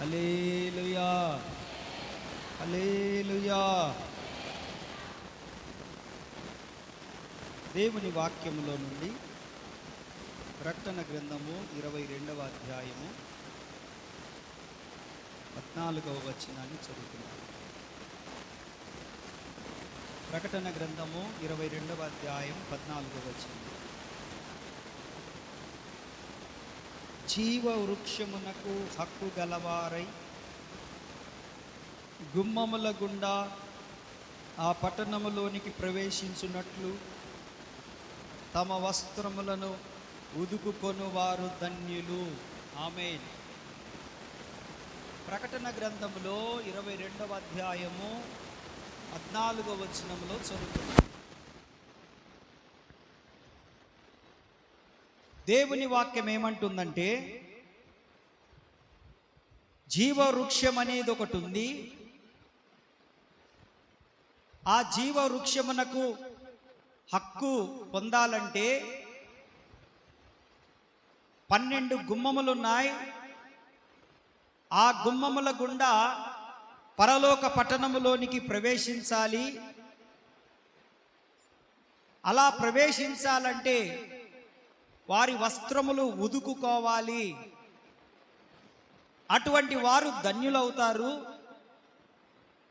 హల్లెలూయా, హల్లెలూయా. దేవుని వాక్యములో నుండి ప్రకటన గ్రంథము 22వ అధ్యాయము 14వ వచనాన్ని చదువుతున్నాను. ప్రకటన గ్రంథము 22వ అధ్యాయం 14వ వచనం. జీవ వృక్షమునకు హక్కు గలవారై గుమ్మముల గుండా ఆ పట్టణములోనికి ప్రవేశించున్నట్లు తమ వస్త్రములను ఉదుకుకొను వారు ధన్యులు. ఆమేన్. ప్రకటన గ్రంథములో 22వ అధ్యాయము 14వ వచనములో చదువుతున్నాం. దేవుని వాక్యం ఏమంటుందంటే, జీవవృక్షం అనేది ఒకటి ఉంది. ఆ జీవవృక్షమునకు హక్కు పొందాలంటే 12 గుమ్మములున్నాయి. ఆ గుమ్మముల గుండా పరలోక పట్టణములోనికి ప్రవేశించాలి. అలా ప్రవేశించాలంటే వారి వస్త్రములు ఉదుకుకోవాలి. అటువంటి వారు ధన్యులవుతారు.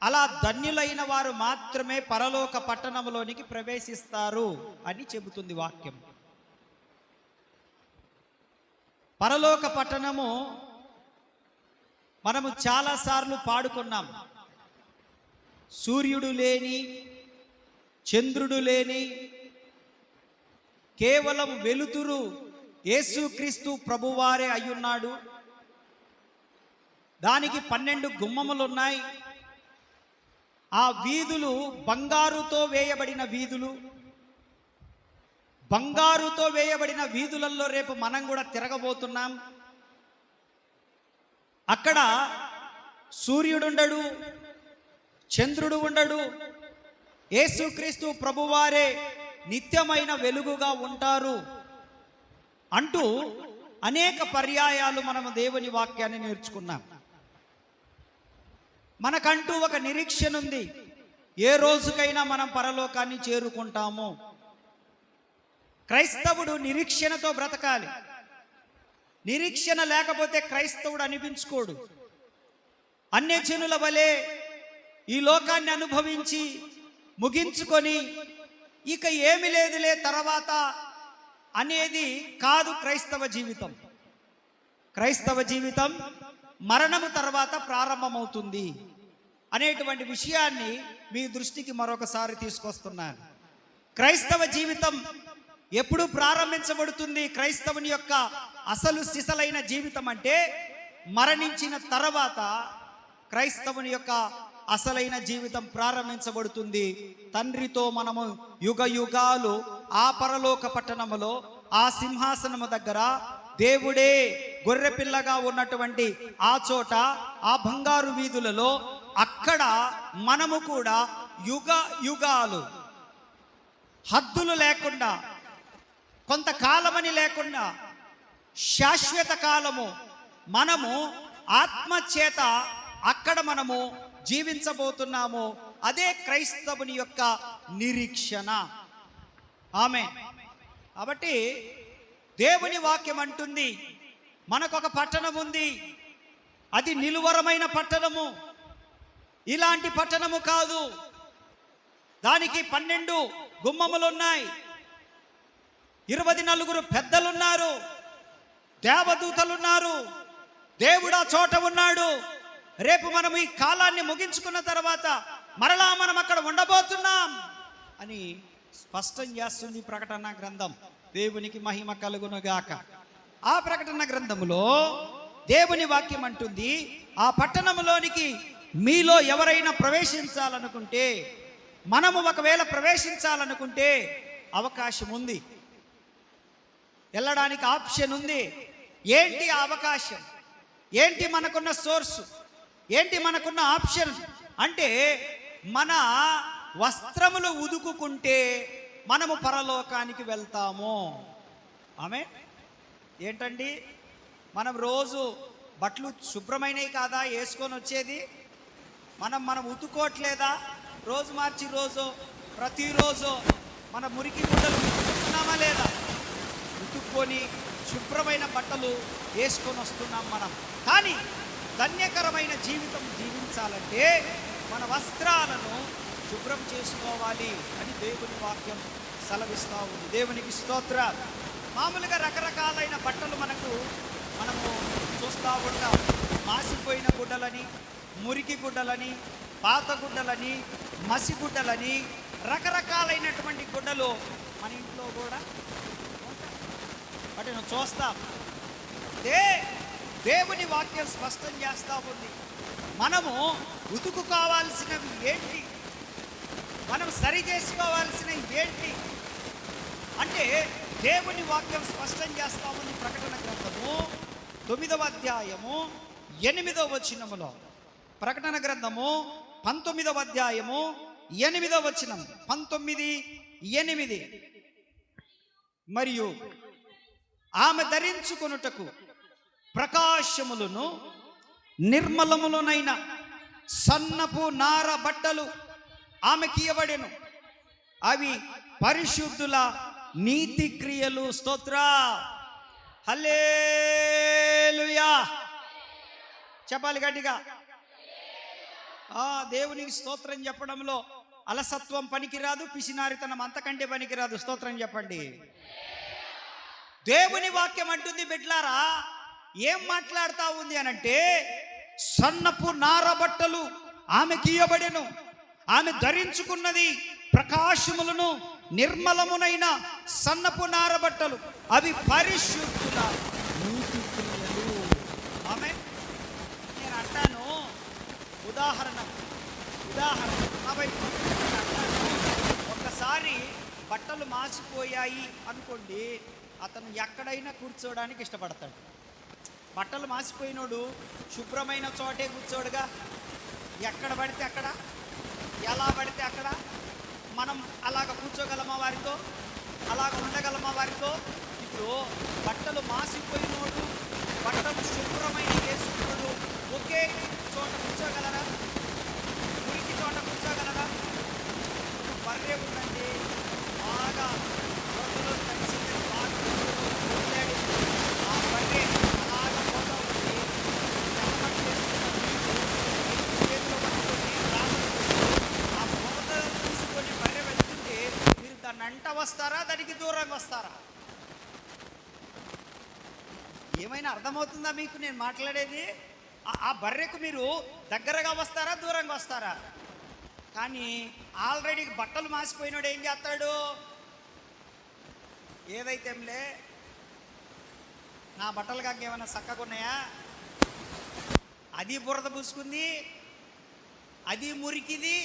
అలా ధన్యులైన వారు మాత్రమే పరలోక పట్టణములోనికి ప్రవేశిస్తారు అని చెబుతుంది వాక్యం. పరలోక పట్టణము మనము చాలాసార్లు పాడుకున్నాం. సూర్యుడు లేని, చంద్రుడు లేని, కేవలం వెలుతురు యేసుక్రీస్తు ప్రభువారే అయ్యున్నాడు. దానికి 12 గుమ్మములున్నాయి. ఆ వీధులు బంగారుతో వేయబడిన వీధులు. బంగారుతో వేయబడిన వీధులలో రేపు మనం కూడా తిరగబోతున్నాం. అక్కడ సూర్యుడు ఉండడు, చంద్రుడు ఉండడు. యేసుక్రీస్తు ప్రభువారే నిత్యమైన వెలుగుగా ఉంటారు అంటూ అనేక పర్యాయాలు మనము దేవుని వాక్యాన్ని నేర్చుకున్నాం. మనకంటూ ఒక నిరీక్షణ ఉంది. ఏ రోజుకైనా మనం పరలోకాన్ని చేరుకుంటాము. క్రైస్తవుడు నిరీక్షణతో బ్రతకాలి. నిరీక్షణ లేకపోతే క్రైస్తవుడు అనిపించుకోడు. అన్యజనుల వలె ఈ లోకాన్ని అనుభవించి ముగించుకొని ఇక ఏమి లేదులే తర్వాత అనేది కాదు క్రైస్తవ జీవితం. క్రైస్తవ జీవితం మరణము తర్వాత ప్రారంభమవుతుంది అనేటువంటి విషయాన్ని మీ దృష్టికి మరొకసారి తీసుకొస్తున్నాను. క్రైస్తవ జీవితం ఎప్పుడు ప్రారంభించబడుతుంది? క్రైస్తవుని యొక్క అసలు సిసలైన జీవితం అంటే మరణించిన తర్వాత క్రైస్తవుని యొక్క అసలైన జీవితం ప్రారంభించబడుతుంది. తండ్రితో మనము యుగ యుగాలు ఆ పరలోక పట్టణములో ఆ సింహాసనము దగ్గర దేవుడే గొర్రెపిల్లగా ఉన్నటువంటి ఆ చోట, ఆ బంగారు వీధులలో, అక్కడ మనము కూడా యుగ యుగాలు హద్దులు లేకుండా, కొంతకాలమని లేకుండా శాశ్వత కాలము మనము ఆత్మచేత అక్కడ మనము జీవించబోతున్నాము. అదే క్రైస్తవుని యొక్క నిరీక్షణ. ఆమేన్. కాబట్టి దేవుని వాక్యం అంటుంది, మనకొక పట్టణం ఉంది. అది నిలువరమైన పట్టణము. ఇలాంటి పట్టణము కాదు. దానికి 12 గుమ్మములున్నాయి. 24 పెద్దలున్నారు. దేవదూతలున్నారు. దేవుడు ఆ చోట ఉన్నాడు. రేపు మనం ఈ కాలాన్ని ముగించుకున్న తర్వాత మరలా మనం అక్కడ ఉండబోతున్నాం అని స్పష్టం చేస్తుంది ప్రకటన గ్రంథం. దేవునికి మహిమ కలుగునుగాక. ఆ ప్రకటన గ్రంథములో దేవుని వాక్యం అంటుంది, ఆ పట్టణములోనికి మీలో ఎవరైనా ప్రవేశించాలనుకుంటే, మనము ఒకవేళ ప్రవేశించాలనుకుంటే అవకాశం ఉంది. వెళ్ళడానికి ఆప్షన్ ఉంది. ఏంటి ఆ అవకాశం? ఏంటి మనకున్న సోర్సు? ఏంటి మనకున్న ఆప్షన్ అంటే, మన వస్త్రములు ఉదుకుకుంటే మనము పరలోకానికి వెళ్తాము. ఆమె ఏంటండి, మనం రోజు బట్టలు శుభ్రమైనవి కాదా వేసుకొని వచ్చేది? మనం ఉతుక్కోవట్లేదా? రోజు మార్చి రోజు ప్రతిరోజు మన మురికి గుడ్డలు ఉతుకుతున్నామా లేదా? ఉతుక్కొని శుభ్రమైన బట్టలు వేసుకొని వస్తున్నాం మనం. కానీ ధన్యకరమైన జీవితం జీవించాలంటే మన వస్త్రాలను శుభ్రం చేసుకోవాలి అని దేవుని వాక్యం సెలవిస్తూ ఉంది. దేవునికి స్తోత్రం. మామూలుగా రకరకాలైన బట్టలు మనము చూస్తూ ఉంటాం. మాసిపోయిన గుడ్డలని, మురికి గుడ్డలని, పాత గుడ్డలని, మసి గుడ్డలని, రకరకాలైనటువంటి గుడ్డలు మన ఇంట్లో కూడా ఉంటాయి. వాటిని నువ్వు చూస్తాం. దేవుని వాక్యం స్పష్టం చేస్తూ ఉంది. మనము ఉతుకు కావాల్సినవి ఏంటి, మనం సరి చేసుకోవాల్సినవి ఏంటి అంటే దేవుని వాక్యం స్పష్టం చేస్తా ఉంది. ప్రకటన గ్రంథము 9వ అధ్యాయము 8వ వచనములో, ప్రకటన గ్రంథము 19వ అధ్యాయము 8వ వచనం, 19:8. మరియు ఆమె ధరించుకొనుటకు ప్రకాశములను నిర్మలములనైన సన్నపు నార బట్టలు ఆమెకి ఇయ్యబడెను. అవి పరిశుద్ధుల నీతి క్రియలు. స్తోత్ర, హల్లెలూయా. చెప్పాలి గట్టిగా. దేవునికి స్తోత్రం చెప్పడంలో అలసత్వం పనికిరాదు, పిసినారితనం అంతకంటే పనికిరాదు. స్తోత్రం చెప్పండి. దేవుని వాక్యం అంటుంది, బిడ్లారా, ఏం మాట్లాడుతూ ఉంది అనంటే, సన్నపు నార బట్టలు ఆమెకి ఇయ్యబడెను. ఆమె ధరించుకున్నది ప్రకాశములను నిర్మలమునైన సన్నపు నార బట్టలు, అవి పరిశుద్ధుల నీతి క్రియలు. ఆమె నేను అంటాను, ఉదాహరణ ఒక్కసారి బట్టలు మాసిపోయాయి అనుకోండి, అతను ఎక్కడైనా కూర్చోవడానికి ఇష్టపడతాడు. బట్టలు మాసిపోయినోడు శుభ్రమైన చోటే కూర్చోడుగా. ఎక్కడ పడితే అక్కడ, ఎలా పడితే అక్కడ. మనం అలాగ కూర్చోగలమా వారితో? అలాగ ఉండగలమా వారితో? ఇప్పుడు బట్టలు మాసిపోయినోడు, బట్టలు శుభ్రమైన వేసుకున్నాడు ఒకే చోట కూర్చోగలరా? మురికి చోట కూర్చోగలరా? బర్రె ఉందండి, బాగా బురదలో కలిసింది, బాగా కొట్టాడు. ఆ బర్రె అలాగా పోతా ఉంది. చెమట చేతిలో పట్టుకొని ఆ బురద తీసుకొని బర్రె వెళ్తుంటే మీరు దాన్ని అంట వస్తారా, దానికి దూరంగా వస్తారా? ఏమైనా అర్థమవుతుందా మీకు నేను మాట్లాడేది? ఆ బర్రెకు మీరు దగ్గరగా వస్తారా, దూరంగా వస్తారా? కానీ ఆల్రెడీ బట్టలు మాసిపోయినాడు ఏం చేస్తాడు? ఏదైతేలే, నా బట్టలు కాక ఏమైనా చక్కగా ఉన్నాయా, అది బురద పూసుకుంది, అది మురికిది,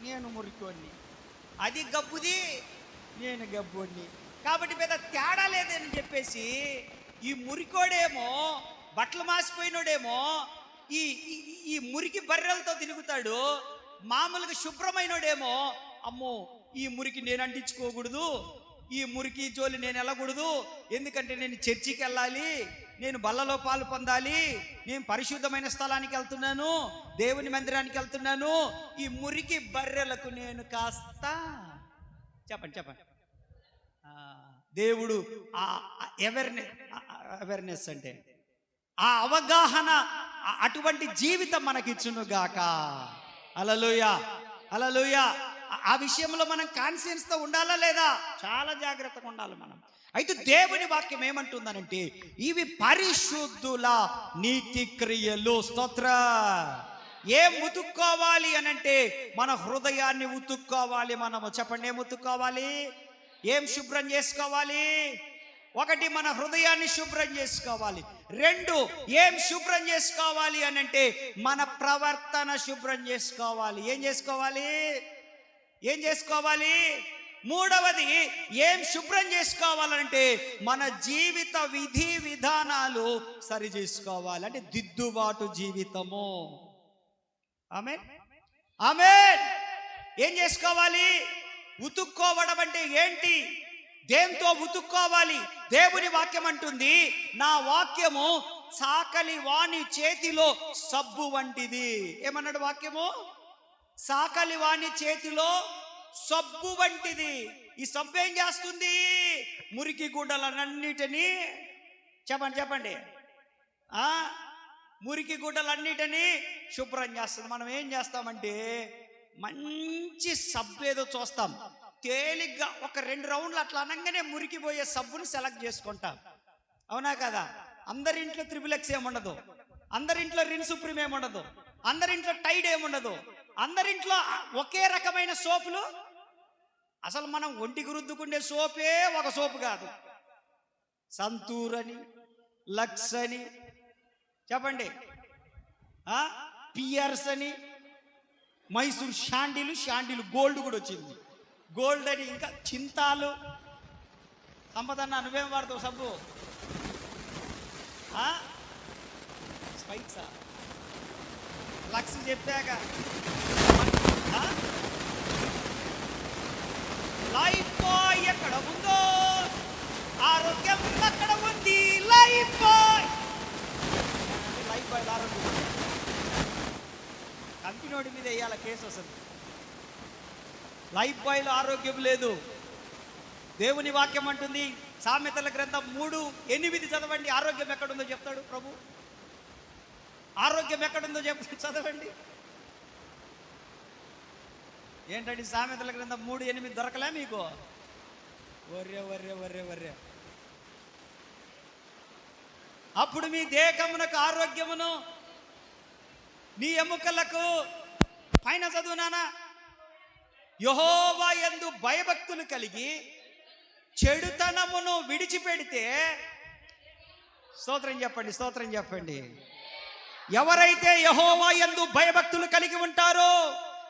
నేను మురికోడిని, అది గబ్బుది, నేను గబ్బుడిని, కాబట్టి పెద్ద తేడా లేదని చెప్పేసి ఈ మురికోడేమో, బట్టలు మాసిపోయినోడేమో ఈ ఈ మురికి బర్రెలతో తిరుగుతాడు. మామూలుగా శుభ్రమైనోడేమో, అమ్మో ఈ మురికి నేను అంటించుకోకూడదు, ఈ మురికి జోలి నేను వెళ్ళకూడదు, ఎందుకంటే నేను చర్చికి వెళ్ళాలి, నేను బల్లలో పాలు పొందాలి, నేను పరిశుద్ధమైన స్థలానికి వెళ్తున్నాను, దేవుని మందిరానికి వెళ్తున్నాను, ఈ మురికి బర్రెలకు నేను కాస్త చెప్పండి దేవుడు ఆ అవేర్నెస్ అంటే ఆ అవగాహన, అటువంటి జీవితం మనకిచ్చునుగాక. హల్లెలూయా, హల్లెలూయా. ఆ విషయంలో మనం కాన్షియన్స్తో ఉండాలా లేదా? చాలా జాగ్రత్తగా ఉండాలి మనం. అయితే దేవుని వాక్యం ఏమంటుందనంటే, ఇవి పరిశుద్ధుల నీతి క్రియలు. స్తోత్ర. ఏం ఉతుక్కోవాలి అనంటే, మన హృదయాన్ని ఉతుక్కోవాలి మనము. చెప్పండి, ఏం ఉతుక్కోవాలి? ఏం శుభ్రం చేసుకోవాలి? 1, మన హృదయాన్ని శుభ్రం చేసుకోవాలి. 2, ఏం శుభ్రం చేసుకోవాలి అనంటే, మన ప్రవర్తన శుభ్రం చేసుకోవాలి. ఏం చేసుకోవాలి? 3వది ఏం శుభ్రం చేసుకోవాలంటే, మన జీవిత విధి విధానాలు సరి చేసుకోవాలి. అంటే దిద్దుబాటు జీవితము. ఆమేన్, ఆమేన్. ఏం చేసుకోవాలి? ఉతుక్కోవడం అంటే ఏంటి? దేంతో ఉతుక్కోవాలి? దేవుని వాక్యం అంటుంది, నా వాక్యము సాకలి వాణి చేతిలో సబ్బు వంటిది. ఏమన్నాడు వాక్యము? సాకలి వాణి చేతిలో సబ్బు వంటిది. ఈ సబ్బు ఏం చేస్తుంది? మురికి గుడ్డలన్నిటినీ చెప్పండి మురికి గుడ్డలన్నిటినీ శుభ్రం చేస్తుంది. మనం ఏం చేస్తామంటే మంచి సబ్బు ఏదో చూస్తాం, తేలిగ్గా ఒక 2 రౌండ్లు అట్లా అనగానే మురికిపోయే సబ్బును సెలెక్ట్ చేసుకుంటాం. అవునా కదా? అందరింట్లో త్రిబులెక్స్ ఏముండదు, అందరింట్లో రిన్ సుప్రీం ఏముండదు, అందరింట్లో టైడ్ ఏముండదు, అందరింట్లో ఒకే రకమైన సోపులు. అసలు మనం ఒంటికి రుద్దుకుండే సోపే ఒక సోపు కాదు. సంతూర్ అని, లక్స్ అని చెప్పండి, పియర్స్ అని, మైసూర్ షాండీలు గోల్డ్ కూడా వచ్చింది, గోల్డ్ అని, ఇంకా చింతాలు. సంపదన్న నువ్వేం వాడతావు సబ్బు? స్పైక్సా? లక్స్ చెప్పాక లైఫ్ బాయ్ ఎక్కడ ఉందో ఆరోగ్యం అక్కడ ఉంది. లైఫ్ బాయ్ ఆరోగ్యం కంపెనోడి మీద వేయాల కేసు వస్తుంది. లైఫ్ బాయ్లో ఆరోగ్యం లేదు. దేవుని వాక్యం అంటుంది, సామెతల గ్రంథం 3:8 చదవండి. ఆరోగ్యం ఎక్కడుందో చెప్తాడు ప్రభు. ఆరోగ్యం ఎక్కడుందో చదవండి. ఏంటండి సామెతల గ్రంథం 3:8 దొరకలే మీకు? వర్రే. అప్పుడు మీ దేహమునకు ఆరోగ్యమును, నీ ఎముకలకు, పైన చదువునానా, యెహోవా యందు భయభక్తులు కలిగి చెడుతనమును విడిచిపెడితే, స్తోత్రం చెప్పండి. ఎవరైతే యెహోవా యందు భయభక్తులు కలిగి ఉంటారో,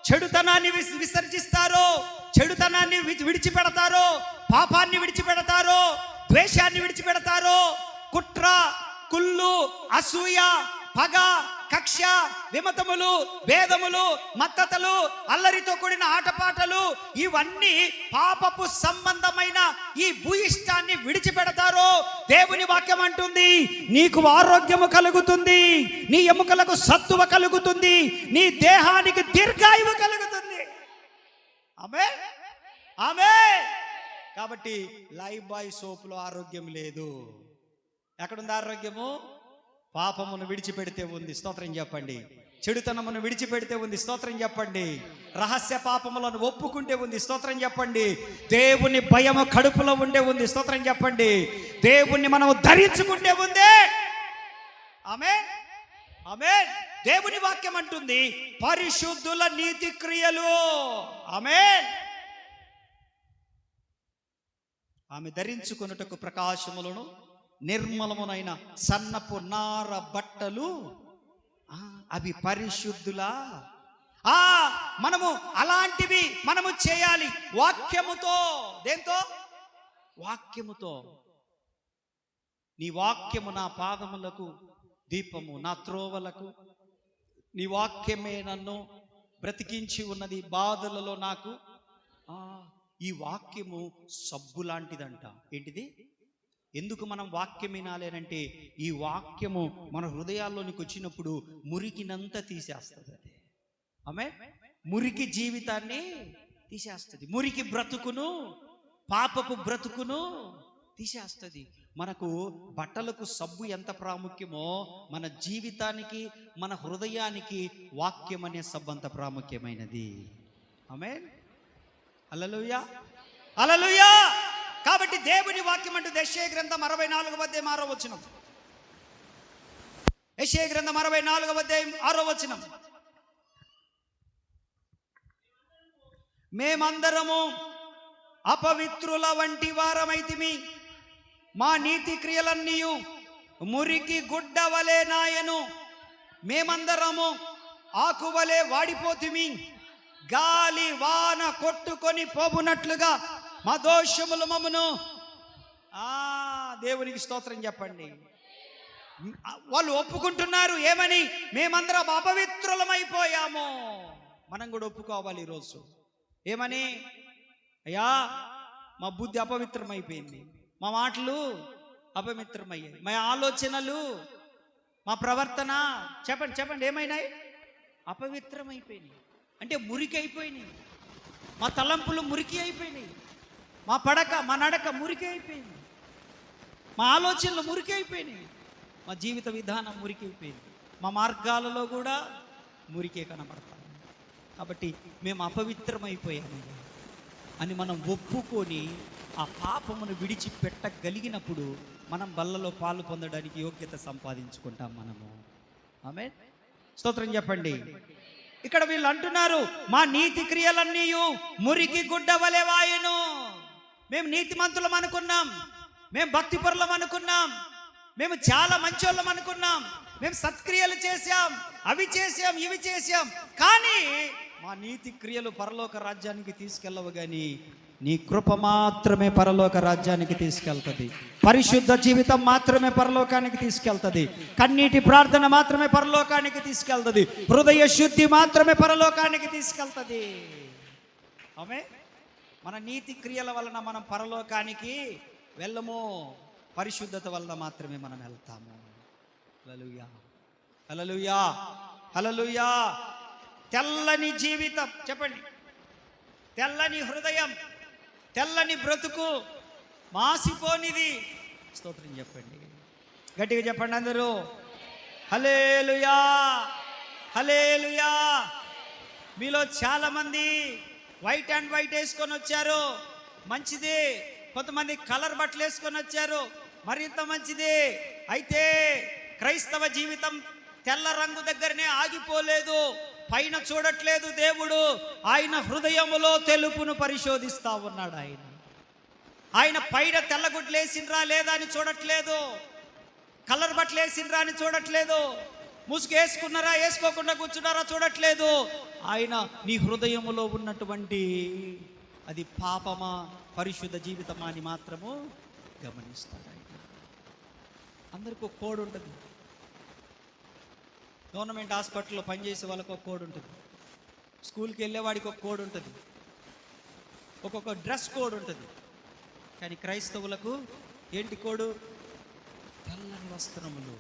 చెడుతనాన్ని విసర్జిస్తారో, చెడుతనాన్ని విడిచిపెడతారో, పాపాన్ని విడిచిపెడతారో, ద్వేషాన్ని విడిచిపెడతారో, కుట్ర, కుళ్ళు, అసూయ, పగ, కక్ష, విమతములు, భేదములు, మత్తతలు, అల్లరితో కూడిన ఆటపాటలు, ఇవన్నీ పాపపు సంబంధమైన ఈ భూయిష్టాన్ని విడిచిపెడతారో, దేవుని వాక్యం అంటుంది, నీకు ఆరోగ్యము కలుగుతుంది, నీ ఎముకలకు సత్తువ కలుగుతుంది, నీ దేహానికి దీర్ఘాయువు కలుగుతుంది. ఆమేన్. కాబట్టి లైఫ్ బాయ్ సోపులో ఆరోగ్యం లేదు. ఎక్కడుంది ఆరోగ్యము? పాపమును విడిచిపెడితే ఉంది. స్తోత్రం చెప్పండి. చెడుతనమును విడిచిపెడితే ఉంది. స్తోత్రం చెప్పండి. రహస్య పాపములను ఒప్పుకుంటే ఉంది. స్తోత్రం చెప్పండి. దేవుని భయము కడుపులో ఉండే ఉంది. స్తోత్రం చెప్పండి. దేవుణ్ణి మనము ధరించుకుంటే ఉంది. ఆమేన్. దేవుని వాక్యం అంటుంది, పరిశుద్ధుల నీతి క్రియలు. ఆమేన్. ఆమె ధరించుకొనుటకు ప్రకాశములను, నిర్మలమునైన సన్నపు నార బట్టలు, అవి పరిశుద్ధులా. మనము అలాంటివి మనము చేయాలి వాక్యముతో. దేంతో? వాక్యముతో. నీ వాక్యము నా పాదములకు దీపము, నా త్రోవలకు. నీ వాక్యమే నన్ను బ్రతికించి ఉన్నది, బాధలలో నాకు. ఈ వాక్యము సబ్బు లాంటిదంట. ఏంటిది? ఎందుకు మనం వాక్యం వినాలేనంటే, ఈ వాక్యము మన హృదయాల్లోనికి వచ్చినప్పుడు మురికినంతా తీసేస్తుంది. అది ఆమేన్. మురికి జీవితాన్ని తీసేస్తుంది. మురికి బ్రతుకును, పాపపు బ్రతుకును తీసేస్తుంది. మనకు బట్టలకు సబ్బు ఎంత ప్రాముఖ్యమో, మన జీవితానికి, మన హృదయానికి వాక్యం అనే సబ్బు అంత ప్రాముఖ్యమైనది. ఆమేన్. హల్లెలూయా. కాబట్టి దేవుని వాక్యం అంటూ యెషయా గ్రంథం 64వ అధ్యాయం 6వ వచనం. యెషయా గ్రంథం 64వ అధ్యాయం 6వ వచనం. మేమందరము అపవిత్రుల వంటి వారమైతిమి, మా నీతి క్రియలన్నీ మురికి గుడ్డ వలె నాయను. మేమందరము ఆకువలే వాడిపోతిమి, గాలి వాన కొట్టుకొని పోబునట్లుగా మా దోషములు మమ్మును. దేవునికి స్తోత్రం చెప్పండి. వాళ్ళు ఒప్పుకుంటున్నారు ఏమని? మేమందరం అపవిత్రులమైపోయాము. మనం కూడా ఒప్పుకోవాలి ఈరోజు. ఏమని? అయ్యా, మా బుద్ధి అపవిత్రమైపోయింది, మా మాటలు అపవిత్రమయ్యాయి, మా ఆలోచనలు మా ప్రవర్తన చెప్పండి చెప్పండి ఏమైనాయి? అపవిత్రమైపోయినాయి. అంటే మురికి అయిపోయినాయి. మా తలంపులు మురికి అయిపోయినాయి. మా నడక మురికి అయిపోయింది. మా ఆలోచనలు మురికి అయిపోయినాయి. మా జీవిత విధానం మురికి అయిపోయింది. మా మార్గాలలో కూడా మురికే కనబడతాం. కాబట్టి మేము అపవిత్రమైపోయాము అని మనం ఒప్పుకొని ఆ పాపమును విడిచిపెట్టగలిగినప్పుడు మనం బల్లలో పాలు పొందడానికి యోగ్యత సంపాదించుకుంటాం మనము. ఆమేన్. స్తోత్రం చెప్పండి. ఇక్కడ వీళ్ళు అంటున్నారు, మా నీతి క్రియలన్నీ మురికి గుడ్డ వలె వాయెను. మేము నీతిమంతులం అనుకున్నాం, మేము భక్తిపరులం అనుకున్నాం, మేము చాలా మంచోళ్ళం అనుకున్నాం, మేము సత్క్రియలు చేశాం, అవి చేశాం, ఇవి చేశాం. కానీ మా నీతి క్రియలు పరలోక రాజ్యానికి తీసుకెళ్ళవు. కానీ నీ కృప మాత్రమే పరలోక రాజ్యానికి తీసుకెళ్తుంది. పరిశుద్ధ జీవితం మాత్రమే పరలోకానికి తీసుకెళ్తుంది. కన్నీటి ప్రార్థన మాత్రమే పరలోకానికి తీసుకెళ్తుంది. హృదయ శుద్ధి మాత్రమే పరలోకానికి తీసుకెళ్తుంది. ఆమె మన నీతి క్రియల వలన మనం పరలోకానికి వెళ్ళము. పరిశుద్ధత వలన మాత్రమే మనం వెళ్తాము. హల్లెలూయా, హల్లెలూయా, హల్లెలూయా. తెల్లని జీవితం చెప్పండి, తెల్లని హృదయం, తెల్లని బ్రతుకు, మాసిపోనిది. స్తోత్రం చెప్పండి, గట్టిగా చెప్పండి అందరూ. హల్లెలూయా, హల్లెలూయా. మీలో చాలా మంది వైట్ అండ్ వైట్ వేసుకొని వచ్చారు, మంచిది. కొంతమంది కలర్ బట్టలు వేసుకొని వచ్చారు, మరింత మంచిది. అయితే క్రైస్తవ జీవితం తెల్ల రంగు దగ్గరనే ఆగిపోలేదు. పైన చూడట్లేదు దేవుడు, ఆయన హృదయములో తెలుపును పరిశోధిస్తా ఉన్నాడు. ఆయన పైన తెల్లగుడ్లు వేసిండ్రా లేదా అని చూడట్లేదు, కలర్ బట్టలు వేసిండ్రా అని చూడట్లేదు, ముసుగు వేసుకున్నారా వేసుకోకుండా కూర్చున్నారా చూడట్లేదు. ఆయన నీ హృదయములో ఉన్నటువంటి అది పాపమా పరిశుద్ధ జీవితమా అని మాత్రము గమనిస్తాడు ఆయన. అందరికీ ఒక కోడ్ ఉంటుంది. గవర్నమెంట్ హాస్పిటల్లో పనిచేసే వాళ్ళకి ఒక కోడ్ ఉంటుంది, స్కూల్కి వెళ్ళేవాడికి ఒక కోడ్ ఉంటుంది, ఒక్కొక్క డ్రెస్ కోడ్ ఉంటుంది. కానీ క్రైస్తవులకు ఏంటి కోడు? తెల్లని వస్త్రములు.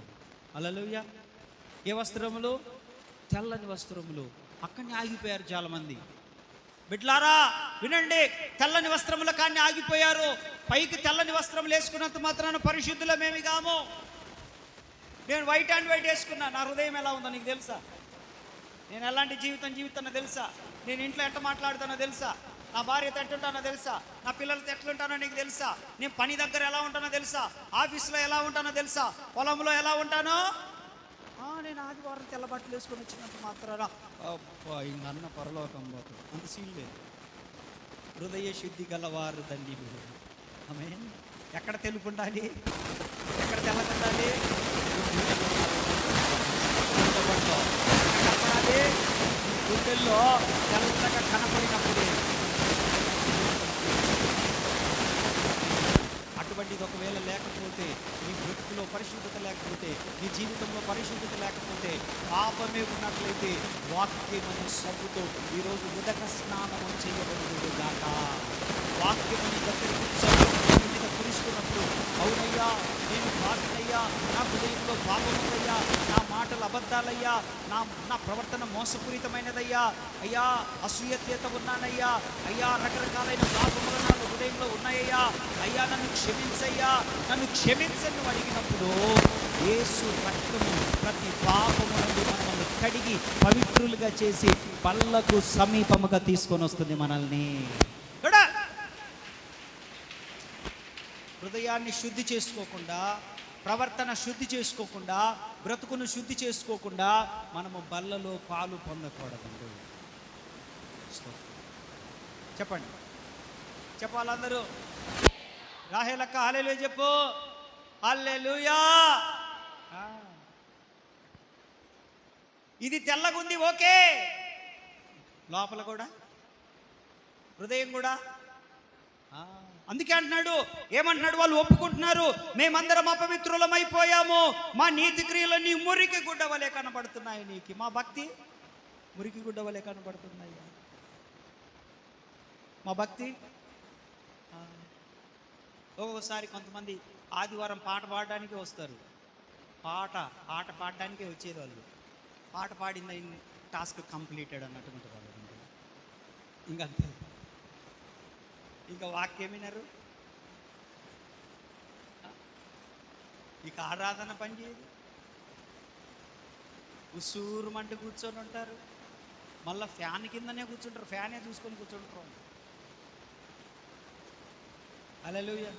హల్లెలూయా. ఏ వస్త్రములు? తెల్లని వస్త్రములు. అక్కడనే ఆగిపోయారు చాలామంది. బిడ్లారా వినండి, తెల్లని వస్త్రముల కానీ ఆగిపోయారు. పైకి తెల్లని వస్త్రములు వేసుకున్నంత మాత్రాన పరిశుద్ధులమేమి కాము. నేను వైట్ అండ్ వైట్ వేసుకున్నా, నా హృదయం ఎలా ఉందో నీకు తెలుసా? నేను ఎలాంటి జీవితం జీవితానో తెలుసా? నేను ఇంట్లో ఎట్లా మాట్లాడుతానో తెలుసా? నా భార్యతో ఎట్లుంటానో తెలుసా? నా పిల్లలతో ఎట్లుంటానో నీకు తెలుసా? నేను పని దగ్గర ఎలా ఉంటానో తెలుసా? ఆఫీసులో ఎలా ఉంటానో తెలుసా? పొలంలో ఎలా ఉంటానో? నేను ఆదివారం తెల్ల బట్టలు వేసుకొని వచ్చినంత మాత్రాన ఇంకన్న పరలోకం పోతుంది అంత సీన్ లేదు. హృదయ శుద్ధి గలవారు దండి మీరు. ఆమేన్. ఎక్కడ తెలుపు ఉండాలి? ఎక్కడ తెల్లకుండాలి? కనపడాలి. గుండెల్లో తెల్లగా కనపడినప్పుడే. అటువంటిది ఒకవేళ లేకపోతే, నీ బ్రతుకులో పరిశుద్ధత లేకపోతే, నీ జీవితంలో పరిశుద్ధత లేకపోతే, పాపమే ఉన్నట్లయితే వాక్యమని సబ్బుతో ఈరోజు ఉదక స్నానం చేయబడుతుంది గాక. వాక్యమని దగ్గరికి మీద కురుస్తున్నప్పుడు, అవునయ్యా నేను పాపినయ్యా, నా హృదయంలో పాపముందయ్యా, నా మాటలు అబద్ధాలయ్యా, నా ప్రవర్తన మోసపూరితమైనదయ్యా, అయ్యా అసూయత ఉన్నానయ్యా, అయ్యా రకరకాలైన పాపములు నా హృదయంలో ఉన్నాయ్యా, అయ్యా నన్ను క్షమించయ్యా, నన్ను క్షమించని అడిగినప్పుడు యేసు రక్తము ప్రతి పాపము నుండి మనల్ని కడిగి పవిత్రులుగా చేసి పళ్ళకు సమీపముగా తీసుకొని వస్తుంది మనల్ని. హృదయాన్ని శుద్ధి చేసుకోకుండా, ప్రవర్తన శుద్ధి చేసుకోకుండా, బ్రతుకును శుద్ధి చేసుకోకుండా మనము బల్లలో పాలు పొందకూడదండి. చెప్పండి, చెప్పాలందరూ. రాహేలక్క హల్లెలూయా చెప్పు. హల్లెలూయా. ఇది తెల్లగుంది ఓకే, లోపల కూడా హృదయం కూడా. అందుకే అంటున్నాడు, ఏమంటున్నాడు? వాళ్ళు ఒప్పుకుంటున్నారు, మేమందరం అపవిత్రులమైపోయాము, మా నీతి క్రియలన్నీ మురికి గుడ్డ వలె కనబడుతున్నాయి నీకు. మా భక్తి మురికి గుడ్డ వలె కనబడుతున్నాయి. మా భక్తి. ఒక్కొక్కసారి కొంతమంది ఆదివారం పాట పాడడానికి వస్తారు, పాట పాట పాడడానికే వచ్చేది వాళ్ళు. పాట పాడింది టాస్క్ కంప్లీటెడ్ అన్నట్టు ఉంటుంది వాళ్ళు. ఇంకంతే, ఇంకా వాక్యం వినరు, ఇక ఆరాధన పని చేయదు, ఉసూరుమంటూ కూర్చొని ఉంటారు. మళ్ళీ ఫ్యాన్ కిందనే కూర్చుంటారు, ఫ్యానే చూసుకొని కూర్చుంటారు. హల్లెలూయా.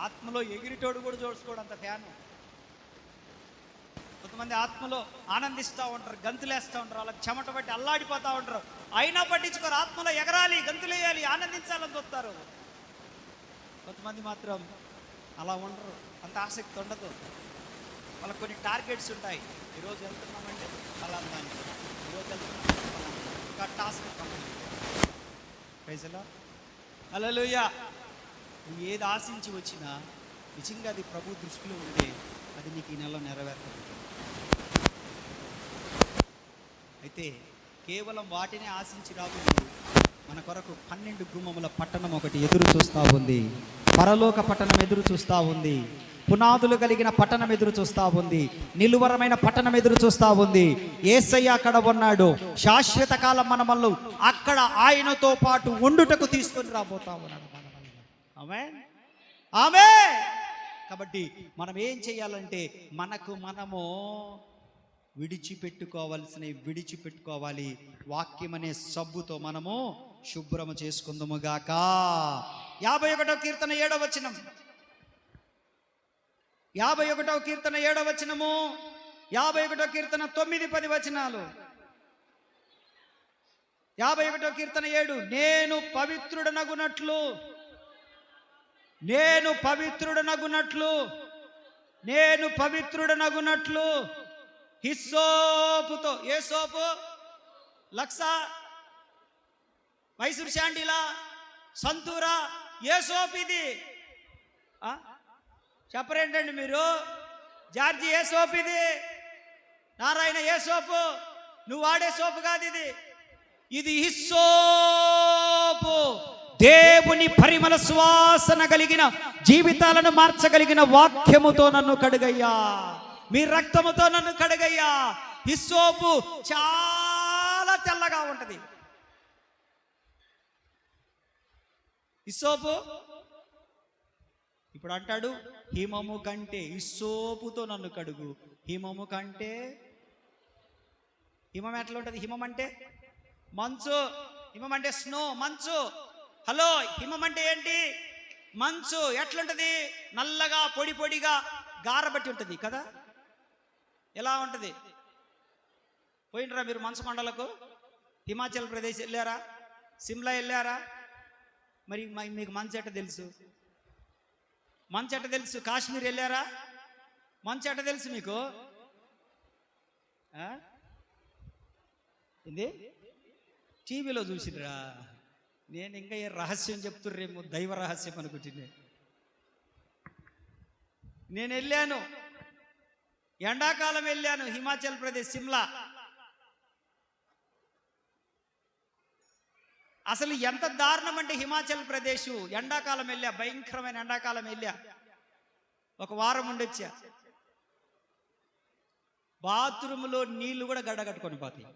ఆత్మలో ఎగిరిటోడు కూడా చూసుకోడు అంత ఫ్యాను. కొంతమంది ఆత్మలో ఆనందిస్తూ ఉంటారు, గంతులేస్తూ ఉంటారు, వాళ్ళకి చెమట పట్టి అల్లాడిపోతూ ఉంటారు. అయినా పట్టించుకోరు, ఆత్మలో ఎగరాలి, గంతులేయాలి, ఆనందించాలని చూస్తారు. కొంతమంది మాత్రం అలా ఉండరు, అంత ఆసక్తి ఉండదు. వాళ్ళకి కొన్ని టార్గెట్స్ ఉంటాయి. ఈరోజు వెళ్తున్నామంటే అలా దానికి, ఈరోజు వెళ్తున్నామంటే ఇంకా task complete. Praise lord. Hallelujah. నువ్వు ఏది ఆశించి వచ్చినా నిజంగా అది ప్రభు దృష్టిలో ఉంటే అది నీకు ఈ నెలలో నెరవేరుతుంది. అయితే కేవలం వాటినే ఆశించి రాబోదు. మన కొరకు 12 గుమ్మముల పట్టణం ఒకటి ఎదురు చూస్తూ ఉంది. పరలోక పట్టణం ఎదురు చూస్తూ ఉంది. పునాదులు కలిగిన పట్టణం ఎదురు చూస్తూ ఉంది. నిలువరమైన పట్టణం ఎదురు చూస్తూ ఉంది. యేసయ్య అక్కడ ఉన్నాడు. శాశ్వత కాలం మనమల్ని అక్కడ ఆయనతో పాటు ఉండుటకు తీసుకొని రాబోతా ఉన్నాడు. ఆమేన్, ఆమేన్. కాబట్టి మనం ఏం చేయాలంటే మనకు మనము విడిచిపెట్టుకోవాలి. వాక్యం అనే సబ్బుతో మనము శుభ్రము చేసుకుందాము గాక. 51వ కీర్తన 7వ వచనం. 51వ కీర్తన 7వ వచనము. 51వ కీర్తన 9, 10 వచనాలు. 51వ కీర్తన 7. నేను పవిత్రుడనగునట్లు హిస్సోపుతో. ఏ సోపు? లక్స, మైసూర్ శాండిలా, సంతూరా, ఏ సోపు ఇది? చెప్పరేంటండి మీరు? జార్జి ఏ సోపు ఇది? నారాయణ ఏ సోపు? నువ్వు వాడే సోపు కాదు ఇది. ఇది హిస్సోపు. దేవుని పరిమళ సువాసన కలిగిన జీవితాలను మార్చగలిగిన వాక్యముతో నన్ను కడుగయ్యా, మీ రక్తముతో నన్ను కడుగయ్యా. హిస్సోపు చాలా తెల్లగా ఉంటది. హిస్సోపు ఇప్పుడు అంటాడు, హిమము కంటే హిస్సోపుతో నన్ను కడుగు. హిమము కంటే, హిమం ఎట్లా ఉంటుంది? హిమం అంటే మంచు. హిమం అంటే స్నో, మంచు. హలో, హిమం అంటే ఏంటి? మంచు. ఎట్లుంటది? నల్లగా పొడి పొడిగా గారబట్టి ఉంటుంది కదా. ఎలా ఉంటుంది? పోయినరా మీరు మంచు కొండలకు? హిమాచల్ ప్రదేశ్ వెళ్ళారా? సిమ్లా వెళ్ళారా? మరి మీకు మంచు ఎట్ట తెలుసు? మంచు ఎట్ట తెలుసు? కాశ్మీర్ వెళ్ళారా? మంచు ఎట్ట తెలుసు మీకు? ఇది టీవీలో చూసిరా. నేను ఇంకా ఏ రహస్యం చెప్తుర్రేమో, దైవ రహస్యం అనుకుంటున్నా. నేను వెళ్ళాను, ఎండాకాలం వెళ్ళాను హిమాచల్ ప్రదేశ్, సిమ్లా. అసలు ఎంత దారుణం అంటే హిమాచల్ ప్రదేశ్ ఎండాకాలం వెళ్ళా, భయంకరమైన ఎండాకాలం వెళ్ళా. ఒక వారం ఉండొచ్చా. బాత్రూంలో నీళ్లు కూడా గడ్డగట్టుకొని పోతాయి,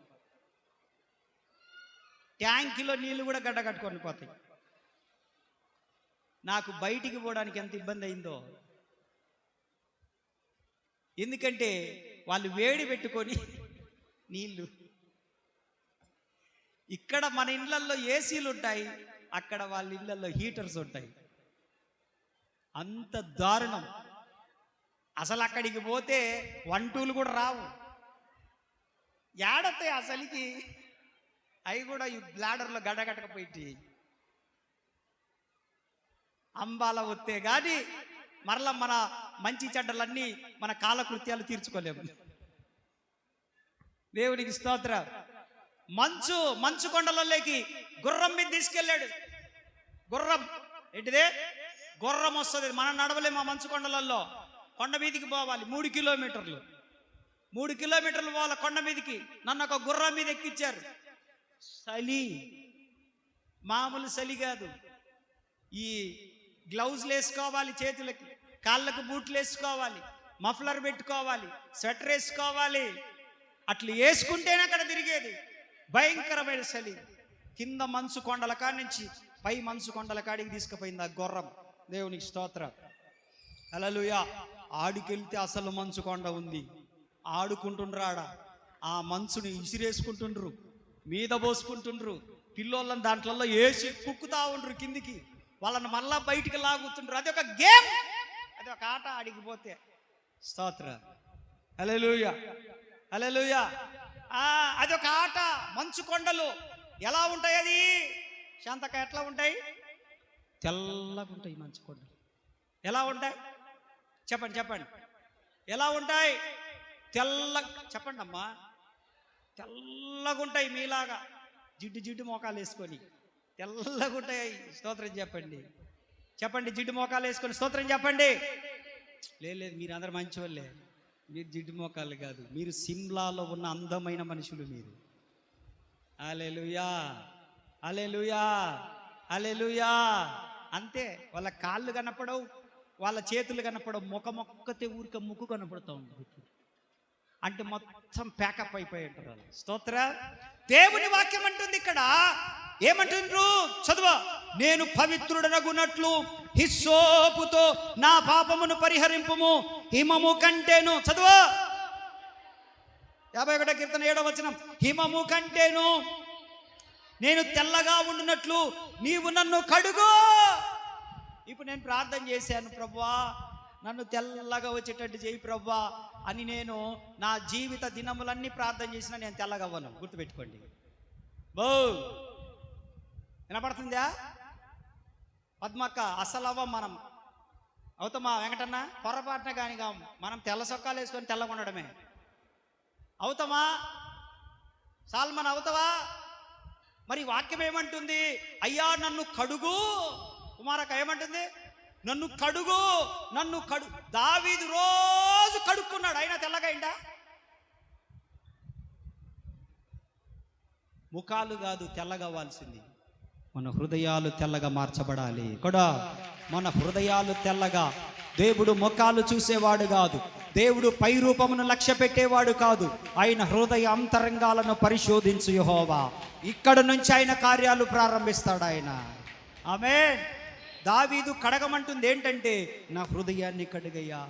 ట్యాంకులో నీళ్లు కూడా గడ్డగట్టుకొని పోతాయి. నాకు బయటికి పోవడానికి ఎంత ఇబ్బంది అయిందో. ఎందుకంటే వాళ్ళు వేడి పెట్టుకొని నీళ్లు. ఇక్కడ మన ఇళ్లల్లో ఏసీలు ఉంటాయి, అక్కడ వాళ్ళ ఇళ్లల్లో హీటర్స్ ఉంటాయి. అంత దారుణం. అసలు అక్కడికి పోతే 1, 2లు కూడా రావు. ఏడతాయి అసలుకి. అవి కూడా ఈ బ్లాడర్లో గడ్డగట్టకపోయి అంబాల వస్తే కానీ మరలా మన మంచి చెడ్డలన్నీ మన కాలకృత్యాలు తీర్చుకోలేము. దేవునికి స్తోత్రం. మంచు కొండలలోకి గుర్రం మీద తీసుకెళ్ళాడు. గుర్రం ఏంటిదే? గుర్రం వస్తుంది. మనం నడవలేము ఆ మంచు కొండలలో. కొండ మీదికి పోవాలి 3 కిలోమీటర్లు. 3 కిలోమీటర్లు పోవాలి కొండ మీదికి. నన్ను ఒక గుర్రం మీద ఎక్కించారు. చలి, మామూలు చలి కాదు. ఈ గ్లౌజులు వేసుకోవాలి, చేతులకి కాళ్ళకు బూట్లు వేసుకోవాలి, మఫ్లర్ పెట్టుకోవాలి, స్వెటర్ వేసుకోవాలి. అట్లా వేసుకుంటేనే అక్కడ తిరిగేది. భయంకరమైన చలి. కింద మంచు కొండల కాడి నుంచి పై మంచు కొండల కాడికి తీసుకుపోయింది ఆ గుర్రం. దేవునికి స్తోత్రం. హల్లెలూయా. ఆడికెళ్తే అసలు మంచు కొండ ఉంది. ఆడుకుంటుండ్రు ఆడ. ఆ మంచుని ఇసిరేసుకుంటుండ్రు, మీద పోసుకుంటుండ్రు. పిల్లోళ్ళని దాంట్లో వేసి కుక్కుతా ఉండ్రు కిందికి. వాళ్ళని మళ్ళా బయటికి లాగుతుండ్రు. అది ఒక గేమ్, అది ఒక ఆట. ఆడికిపోతే స్తోత్రం. హల్లెలూయా, హల్లెలూయా. అది ఒక ఆట. మంచు కొండలు ఎలా ఉంటాయి? అది శాంతక ఎట్లా ఉంటాయి? తెల్లగా ఉంటాయి మంచు కొండలు. ఎలా ఉంటాయి చెప్పండి, చెప్పండి. ఎలా ఉంటాయి? చెప్పండి అమ్మా. తెల్లగా ఉంటాయి. మీలాగా జిడ్డు జిడ్డు మోకాలు వేసుకొని తెల్లగా ఉంటాయి. స్తోత్రం చెప్పండి, చెప్పండి. జిడ్డు మోకాలు వేసుకొని స్తోత్రం చెప్పండి. లేదు, మీరు అందరు మంచి వాళ్ళే. మీరు జిడ్డు మోకాలు కాదు, మీరు సిమ్లాలో ఉన్న అందమైన మనుషులు మీరు. హల్లెలూయా, హల్లెలూయా, హల్లెలూయా. అంతే. వాళ్ళ కాళ్ళు కనపడవు, వాళ్ళ చేతులు కనపడవు. మొక్కతే ఊరికే ముక్కు కనపడుతూ ఉంటుంది. అంటే మొత్తం ప్యాకప్ అయిపోయి ఉంటారు వాళ్ళు. స్తోత్ర. దేవుని వాక్యం అంటుంది ఇక్కడ. ఏమంటుండ్రు? చదువు. నేను పవిత్రుడనగునట్లు హిస్సోపుతో నా పాపమును పరిహరింపుము, హిమము కంటేను. చదువు. 51వ కీర్తన 7వ వచనం. హిమము కంటేను నేను తెల్లగా ఉండునట్లు నీవు నన్ను కడుగు. ఇప్పుడు నేను ప్రార్థన చేశాను, ప్రభువా నన్ను తెల్లగా వచ్చేటట్టు చేయి ప్రభువా అని. నేను నా జీవిత దినములన్నీ ప్రార్థన చేసినా నేను తెల్లగా అవ్వను. గుర్తుపెట్టుకోండి. వినపడుతుందా పద్మక్క? అసలు అవ్వం మనం. అవుతామా వెంకటన్న? పొరపాటున కానీ మనం తెల్ల సొక్కాలు వేసుకొని తెల్లగా ఉండడమే. అవుతామా సాల్మన్? అవుతావా? మరి వాక్యం ఏమంటుంది? అయ్యా నన్ను కడుగు. కుమారక్క ఏమంటుంది? నన్ను కడుగు, నన్ను దావీదు రోజు కడుక్కున్నాడు, అయినా తెల్లగైందా? ముఖాలు కాదు తెల్లగవ్వాల్సింది, మన హృదయాలు తెల్లగా మార్చబడాలి కూడా. మన హృదయాలు తెల్లగా. దేవుడు ముఖాలు చూసేవాడు కాదు, దేవుడు పై రూపమును లక్ష్య పెట్టేవాడు కాదు. ఆయన హృదయ అంతరంగాలను పరిశోధించు యెహోవా. ఇక్కడ నుంచి ఆయన కార్యాలు ప్రారంభిస్తాడు ఆయన. ఆమేన్. దావీదు కడగమంటుంది ఏంటంటే, నా హృదయాన్ని కడుగయ్యా,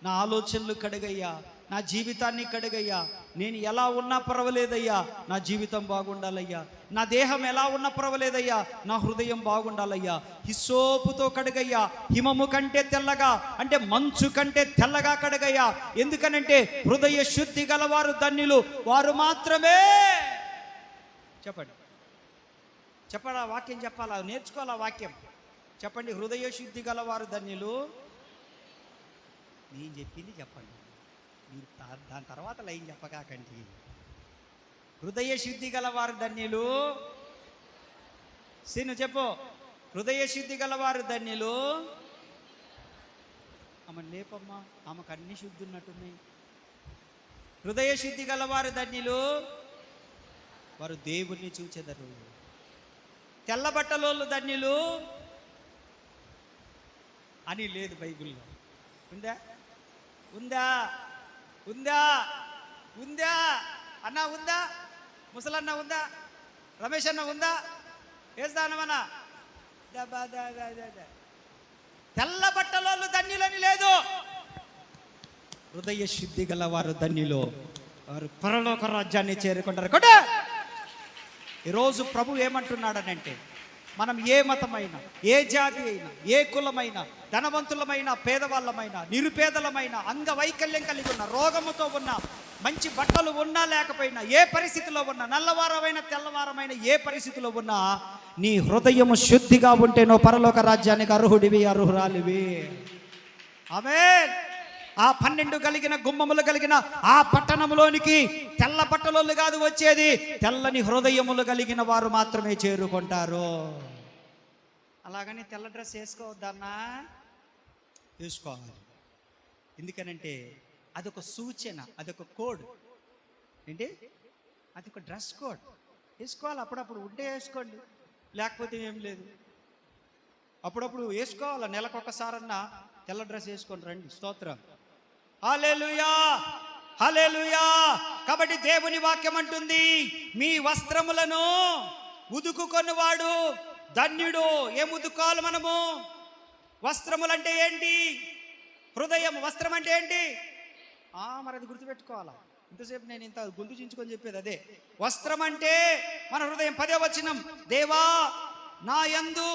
నా ఆలోచనలు కడుగయ్యా, నా జీవితాన్ని కడుగయ్యా. నేను ఎలా ఉన్నా పర్వాలేదయ్యా, నా జీవితం బాగుండాలయ్యా. నా దేహం ఎలా ఉన్నా పర్వాలేదయ్యా, నా హృదయం బాగుండాలయ్యా. హిస్సోపుతో కడుగయ్యా, హిమము కంటే తెల్లగా, అంటే మంచు కంటే తెల్లగా కడుగయ్యా. ఎందుకనంటే హృదయ శుద్ధి గలవారు ధన్యులు, వారు మాత్రమే. చెప్పండి, చెప్పాలా వాక్యం? చెప్పాలా? నేర్చుకోవాలా వాక్యం? చెప్పండి. హృదయ శుద్ధి గలవారు ధన్యులు. నేను చెప్పింది చెప్పండి, మీరు దాని తర్వాత లైన్ చెప్పకాకండి. హృదయ శుద్ధి గలవారు ధన్యులు. సీను చెప్పు. హృదయ శుద్ధి గలవారు ధన్యులు. ఆమె లేపమ్మా, ఆమెకు అన్ని శుద్ధి ఉన్నట్టున్నాయి. హృదయ శుద్ధి గలవారు ధన్యులు, వారు దేవుణ్ణి చూచెదరు. తెల్ల బట్టలోళ్ళు ధన్యులు అని లేదు బైబిల్లో. ఉందా? ఉందా? ఉందా? ఉందా అన్నా? ఉందా? ముసలన్న ఉందా? రమేష్ అన్న ఉందా? వేస్తానమన్నా? తెల్ల బట్టలోళ్ళు ధన్యులని లేదు. హృదయ శుద్ధి గల వారు ధన్యులు, వారు పరలోక రాజ్యాన్ని చేరుకుంటారు. కొట్ట. ఈరోజు ప్రభు ఏమంటున్నాడనంటే, మనం ఏ మతమైనా, ఏ జాతి అయినా, ఏ కులమైనా, ధనవంతులమైన, పేదవాళ్ళమైనా, నిరుపేదలమైన, అంగవైకల్యం కలిగి ఉన్న, రోగముతో ఉన్న, మంచి బట్టలు ఉన్నా లేకపోయినా, ఏ పరిస్థితిలో ఉన్నా, నల్లవారమైన తెల్లవారమైన ఏ పరిస్థితిలో ఉన్నా, నీ హృదయము శుద్ధిగా ఉంటే నువ్వు పరలోక రాజ్యానికి అర్హుడివి, అర్హురాలివి. ఆమేన్. ఆ 12 కలిగిన గుమ్మములు కలిగిన ఆ పట్టణంలోనికి తెల్ల బట్టలు కాదు వచ్చేది, తెల్లని హృదయములు కలిగిన వారు మాత్రమే చేరుకుంటారు. అలాగని తెల్ల డ్రెస్ వేసుకోవద్దన్నా, వేసుకోవాలి. ఎందుకనంటే అదొక సూచన, అదొక కోడ్. ఏంటి? అదొక డ్రెస్ కోడ్. వేసుకోవాలి. అప్పుడప్పుడు ఉంటే వేసుకోండి, లేకపోతే ఏం లేదు. అప్పుడప్పుడు వేసుకోవాలి. నెలకొకసారన్నా తెల్ల డ్రెస్ వేసుకొని రండి. స్తోత్రం. హల్లెలూయా, హల్లెలూయా. కాబట్టి దేవుని వాక్యం అంటుంది, మీ వస్త్రములను ఉదుకుకొనివాడు ధన్యుడు. ఏం ఉదుకోవాలి మనము? వస్త్రములంటే ఏంటి? హృదయం. వస్త్రం అంటే ఏంటి? మరి అది గుర్తుపెట్టుకోవాలా. ఇంతసేపు నేను ఇంత గొంతు చించుకొని చెప్పేది అదే. వస్త్రం అంటే మన హృదయం. 10వ వచనం, దేవా నా యందు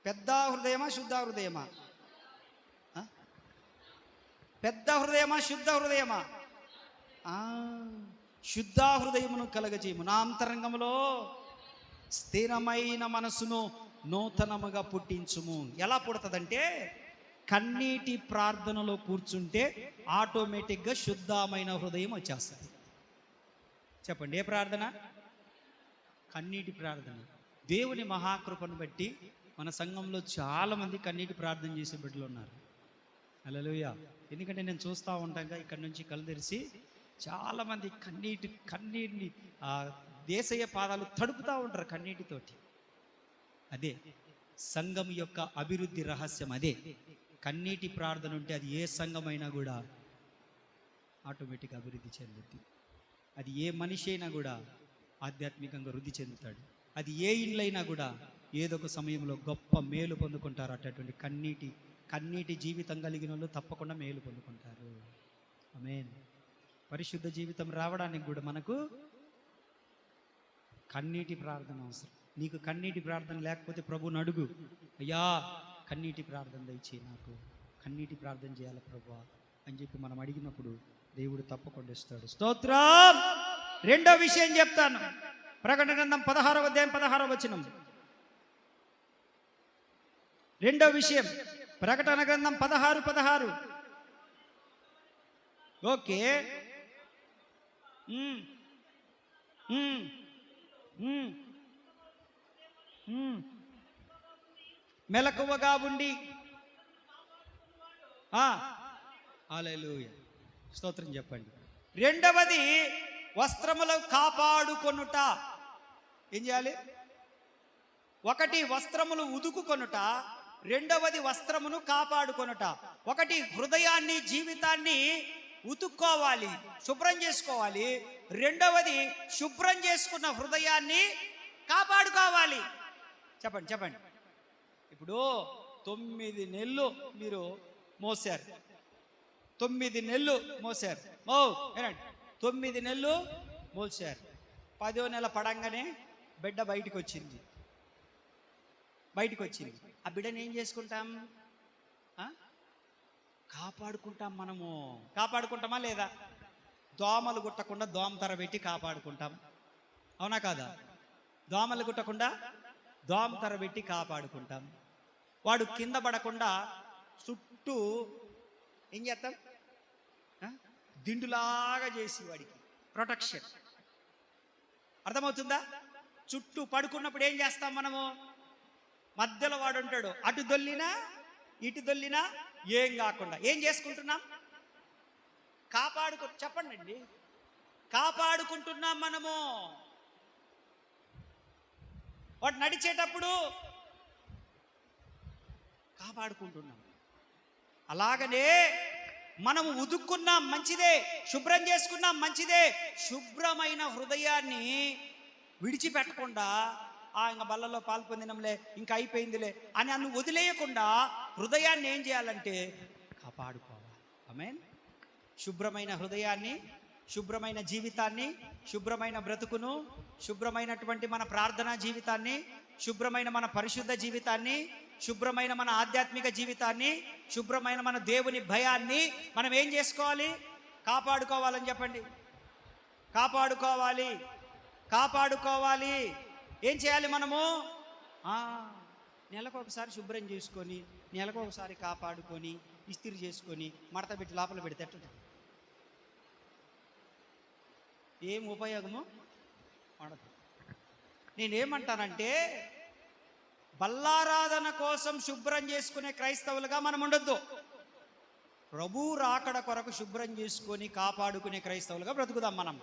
పెద్ద హృదయమా శుద్ధ హృదయమా? పెద్ద హృదయమా శుద్ధ హృదయమా? శుద్ధ హృదయమును కలగజేయము, నా అంతరంగంలో స్థిరమైన మనసును నూతనముగా పుట్టించుము. ఎలా పుడుతుందంటే, కన్నీటి ప్రార్థనలో కూర్చుంటే ఆటోమేటిక్గా శుద్ధమైన హృదయం వచ్చేస్తుంది. చెప్పండి, ఏ ప్రార్థన? కన్నీటి ప్రార్థన. దేవుని మహాకృపను బట్టి మన సంఘంలో చాలామంది కన్నీటి ప్రార్థన చేసే బిడ్డలు ఉన్నారు. హల్లెలూయా. ఎందుకంటే నేను చూస్తూ ఉంటాగా, ఇక్కడి నుంచి కళ్ళు తెరిచి చాలామంది కన్నీటిని దేశీయ పాదాలు తడుపుతూ ఉంటారు కన్నీటితోటి. అదే సంఘం యొక్క అభివృద్ధి రహస్యం. అదే కన్నీటి ప్రార్థన ఉంటే అది ఏ సంఘమైనా కూడా ఆటోమేటిక్గా అభివృద్ధి చెందుద్ది. అది ఏ మనిషి అయినా కూడా ఆధ్యాత్మికంగా వృద్ధి చెందుతాడు. అది ఏ ఇళ్ళైనా కూడా ఏదో ఒక సమయంలో గొప్ప మేలు పొందుకుంటారు. అటువంటి కన్నీటి జీవితం కలిగిన వాళ్ళు తప్పకుండా మేలు పొందుకుంటారు. ఆమేన్. పరిశుద్ధ జీవితం రావడానికి కూడా మనకు కన్నీటి ప్రార్థన అవసరం. నీకు కన్నీటి ప్రార్థన లేకపోతే ప్రభువుని అడుగు, అయ్యా కన్నీటి ప్రార్థన దయచేయి, నాకు కన్నీటి ప్రార్థన చేయాలి ప్రభువా అని చెప్పి మనం అడిగినప్పుడు దేవుడు తప్పకుండా ఇస్తాడు. స్తోత్రం. రెండో విషయం చెప్తాను. ప్రకటన గ్రంథం 16వ అధ్యాయం 16వ వచనం. రెండో విషయం, ప్రకటన గ్రంథం 16:16. ఓకే. మెలకువగా ఉండి. హల్లెలూయా, స్తోత్రం చెప్పండి. రెండవది, వస్త్రములు కాపాడుకొనుట. ఏం చేయాలి? ఒకటి వస్త్రములు ఉదుకుకొనుట, రెండవది వస్త్రమును కాపాడుకొనుట. ఒకటి హృదయాన్ని, జీవితాన్ని ఉతుక్కోవాలి, శుభ్రం చేసుకోవాలి. రెండవది శుభ్రం చేసుకున్న హృదయాన్ని కాపాడుకోవాలి. చెప్పండి. ఇప్పుడు 9 నెలలు మీరు మోసారు. 9 నెలలు మోసారు. ఏనండి, 9 నెలలు మోసారు. 10వ నెల పడంగానే బిడ్డ బయటికి వచ్చింది. ఆ బిడ్డను ఏం చేసుకుంటాం? కాపాడుకుంటాం. మనము కాపాడుకుంటామా లేదా? దోమలు గుట్టకుండా దోమతెర పెట్టి కాపాడుకుంటాం. అవునా కాదా? దోమలు గుట్టకుండా దోమతెర పెట్టి కాపాడుకుంటాం. వాడు కింద పడకుండా చుట్టూ ఏం చేస్తాం? దిండులాగా చేసి వాడికి ప్రొటెక్షన్. అర్థమవుతుందా? చుట్టూ పడుకున్నప్పుడు ఏం చేస్తాం మనము? మధ్యలో వాడు ఉంటాడు, అటు దొల్లినా ఇటు దొల్లినా ఏం కాకుండా ఏం చేసుకుంటున్నాం? చెప్పండి అండి, కాపాడుకుంటున్నాం మనము. వాడు నడిచేటప్పుడు కాపాడుకుంటున్నాం. అలాగనే మనము ఉదుక్కున్నాం, మంచిదే. శుభ్రం చేసుకున్నాం, మంచిదే. శుభ్రమైన హృదయాన్ని విడిచిపెట్టకుండా ఇంకా బల్లలో పాలు పొందినంలే, ఇంకా అయిపోయిందిలే అని అన్ను వదిలేయకుండా హృదయాన్ని ఏం చేయాలంటే కాపాడుకోవాలి. ఆమేన్. శుభ్రమైన హృదయాన్ని, శుభ్రమైన జీవితాన్ని, శుభ్రమైన బ్రతుకును, శుభ్రమైనటువంటి మన ప్రార్థనా జీవితాన్ని, శుభ్రమైన మన పరిశుద్ధ జీవితాన్ని, శుభ్రమైన మన ఆధ్యాత్మిక జీవితాన్ని, శుభ్రమైన మన దేవుని భయాన్ని మనం ఏం చేసుకోవాలి? కాపాడుకోవాలని చెప్పండి. కాపాడుకోవాలి. ఏం చేయాలి మనము? నెలకు ఒకసారి శుభ్రం చేసుకొని, నెలకు ఒకసారి కాపాడుకొని, ఇస్త్రీ చేసుకొని, మడత పెట్టి లోపల పెడితే ఏం ఉపయోగము పడదు. నేనేమంటానంటే, బల్లారాధన కోసం శుభ్రం చేసుకునే క్రైస్తవులుగా మనం ఉండొద్దు. ప్రభు రాకడ కొరకు శుభ్రం చేసుకొని కాపాడుకునే క్రైస్తవులుగా బ్రతుకుదాం మనం.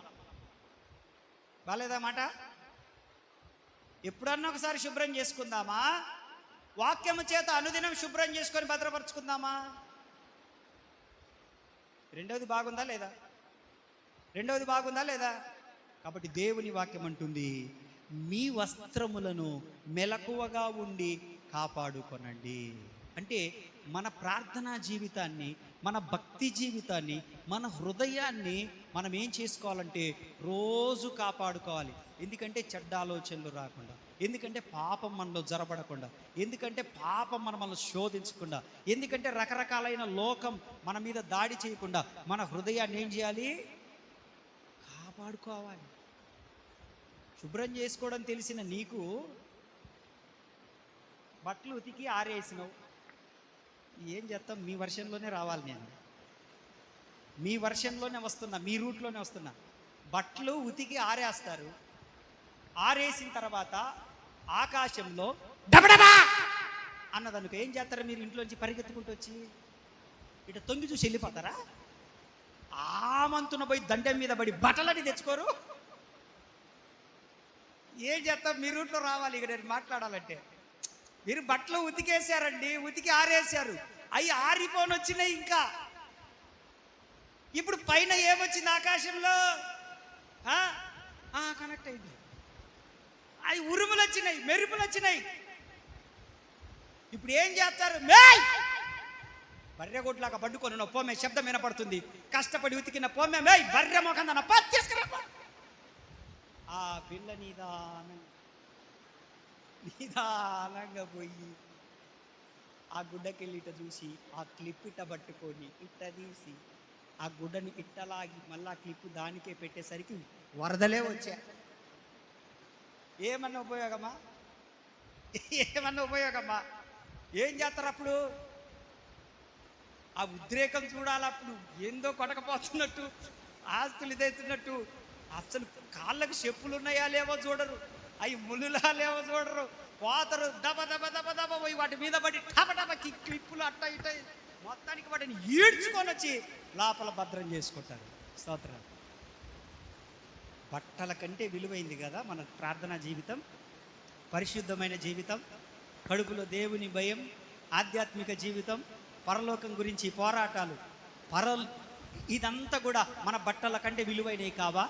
బాలేదా మాట? ఎప్పుడన్నా ఒకసారి శుభ్రం చేసుకుందామా, వాక్యము చేత అనుదినం శుభ్రం చేసుకొని భద్రపరుచుకుందామా? రెండవది బాగుందా లేదా? రెండవది బాగుందా లేదా? కాబట్టి దేవుని వాక్యం అంటుంది, మీ వస్త్రములను మెలకువగా ఉండి కాపాడుకొనండి. అంటే మన ప్రార్థనా జీవితాన్ని, మన భక్తి జీవితాన్ని, మన హృదయాన్ని మనం ఏం చేసుకోవాలంటే రోజు కాపాడుకోవాలి. ఎందుకంటే చెడ్డ ఆలోచనలు రాకుండా, ఎందుకంటే పాపం మనలో జరబడకుండా, ఎందుకంటే పాపం మనల్ని శోధించకుండా, ఎందుకంటే రకరకాలైన లోకం మన మీద దాడి చేయకుండా మన హృదయాన్ని ఏం చేయాలి? కాపాడుకోవాలి. శుభ్రం చేసుకోవడం తెలిసిన నీకు బట్టలు ఉతికి ఆరేసినావు, ఏం చేస్తాం? మీ వర్షంలోనే రావాలి, నేను మీ వర్షంలోనే వస్తున్నా, మీ రూట్లోనే వస్తున్నా. బట్టలు ఉతికి ఆరేస్తారు, ఆరేసిన తర్వాత ఆకాశంలో డబడబా అన్నదనుకో, ఏం చేస్తారా? మీరు ఇంట్లోంచి పరిగెత్తుకుంటూ వచ్చి ఇటు తొంగి చూసి వెళ్ళిపోతారా? ఆమంతున పోయి దండెం మీద పడి బట్టలని తెచ్చుకోరు? ఏం చేస్తాం? మీ రూట్లో రావాలి. ఇక నేను మాట్లాడాలంటే, మీరు బట్టలు ఉతికేశారండి, ఉతికి ఆరేశారు, అవి ఆరిపోని వచ్చినాయి. ఇంకా ఇప్పుడు పైన ఏమొచ్చింది? ఆకాశంలో కనెక్ట్ అయింది. అవి ఉరుములు వచ్చినాయి, మెరుపులు వచ్చినాయి. ఇప్పుడు ఏం చేస్తారు? బర్రె కొట్లాగా పట్టుకొని పోమే, శబ్దం వినపడుతుంది, కష్టపడి ఉతికిన పోమే, బర్రె మొఖందన తీసుకురా. ఆ పిల్ల నిదానంగా పోయి ఆ గుడ్డకెళ్ళి ఇట్ట చూసి ఆ క్లిప్ ఇట్ట పట్టుకొని ఇట్ట తీసి ఆ గుడ్డని ఇట్టలాగి మళ్ళీ ఆ క్లిప్ దానికే పెట్టేసరికి వరదలే వచ్చా. ఏమన్నా ఉపయోగమా? ఏమన్నా ఉపయోగమా? ఏం చేస్తారు అప్పుడు? ఆ ఉద్రేకం చూడాలి. అప్పుడు ఏందో కొట్టకపోతున్నట్టు, ఆస్తులు ఇదవుతున్నట్టు, అసలు కాళ్ళకు చెప్పులు ఉన్నాయా లేవో చూడరు, అవి ముళ్ళులా లేవో చూడరు, పోతరు దబ దబ దబ దబ పోయి వాటి మీద పడి టపటప క్లిప్పులు అట్ట ఇట్ట మొత్తానికి వాటిని ఈడ్చుకొని వచ్చి లోపల భద్రం చేసుకుంటారు. స్తోత్రం. బట్టల కంటే విలువైంది కదా మన ప్రార్థనా జీవితం, పరిశుద్ధమైన జీవితం, కడుపులో దేవుని భయం, ఆధ్యాత్మిక జీవితం, పరలోకం గురించి పోరాటాలు, ఇదంతా కూడా మన బట్టల కంటే విలువైనవి కావా?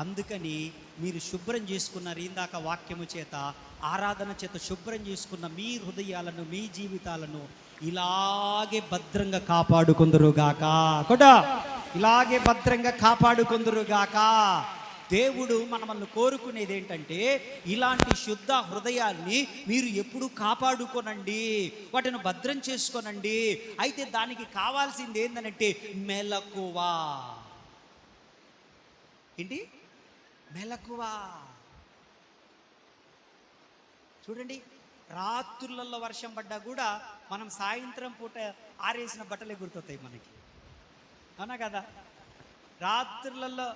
అందుకని మీరు శుభ్రం చేసుకున్నారు ఇందాక వాక్యము చేత, ఆరాధన చేత శుభ్రం చేసుకున్న మీ హృదయాలను, మీ జీవితాలను ఇలాగే భద్రంగా కాపాడుకుందురుగాక. కూడా ఇలాగే భద్రంగా కాపాడుకుందురుగాక. దేవుడు మనల్ని కోరుకునేది ఏంటంటే, ఇలాంటి శుద్ధ హృదయాన్ని మీరు ఎప్పుడు కాపాడుకోనండి, వాటిని భద్రం చేసుకోనండి. అయితే దానికి కావాల్సింది ఏంటంటే మెలకువ. ఏంటి? మెలకువ. చూడండి, రాత్రులలో వర్షం పడ్డా కూడా మనం సాయంత్రం పూట ఆరేసిన బట్టలే గుర్తొస్తాయి మనకి, అవునా కదా? రాత్రులలో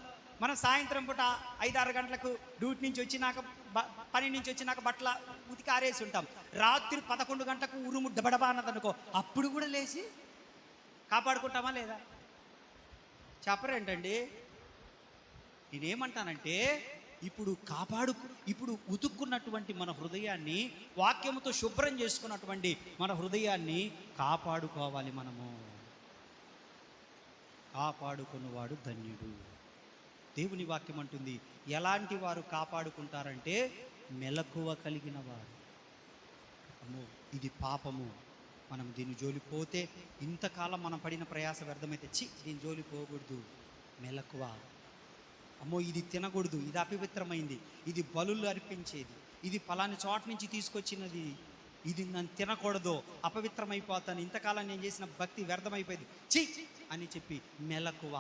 మనం సాయంత్రం పూట 5-6 గంటలకు డ్యూటీ నుంచి వచ్చినాక, పని నుంచి వచ్చినాక బట్టల ఉతికి ఆరేసి ఉంటాం. రాత్రి 11 గంటలకు ఉరుము డబడబా అన్నదనుకో, అప్పుడు కూడా లేచి కాపాడుకుంటామా లేదా? చెప్పరేంటండి? నేనేమంటానంటే, ఇప్పుడు ఉతుక్కున్నటువంటి మన హృదయాన్ని, వాక్యముతో శుభ్రం చేసుకున్నటువంటి మన హృదయాన్ని కాపాడుకోవాలి. మనము కాపాడుకున్నవాడు ధన్యుడు. దేవుని వాక్యం అంటుంది, ఎలాంటి వారు కాపాడుకుంటారంటే మెలకువ కలిగిన వారు. అమ్మో, ఇది పాపము, మనం దీని జోలి పోతే ఇంతకాలం మనం పడిన ప్రయాస వ్యర్థమైతే, దీని జోలి పోకూడదు. మెలకువ. అమ్మో, ఇది తినకూడదు, ఇది అపవిత్రమైంది, ఇది బలులు అర్పించేది, ఇది ఫలాని చోట నుంచి తీసుకొచ్చినది, ఇది నన్ను తినకూడదు, అపవిత్రమైపోతాను, ఇంతకాలం నేను చేసిన భక్తి వ్యర్థమైపోయింది అని చెప్పి మెలకువ.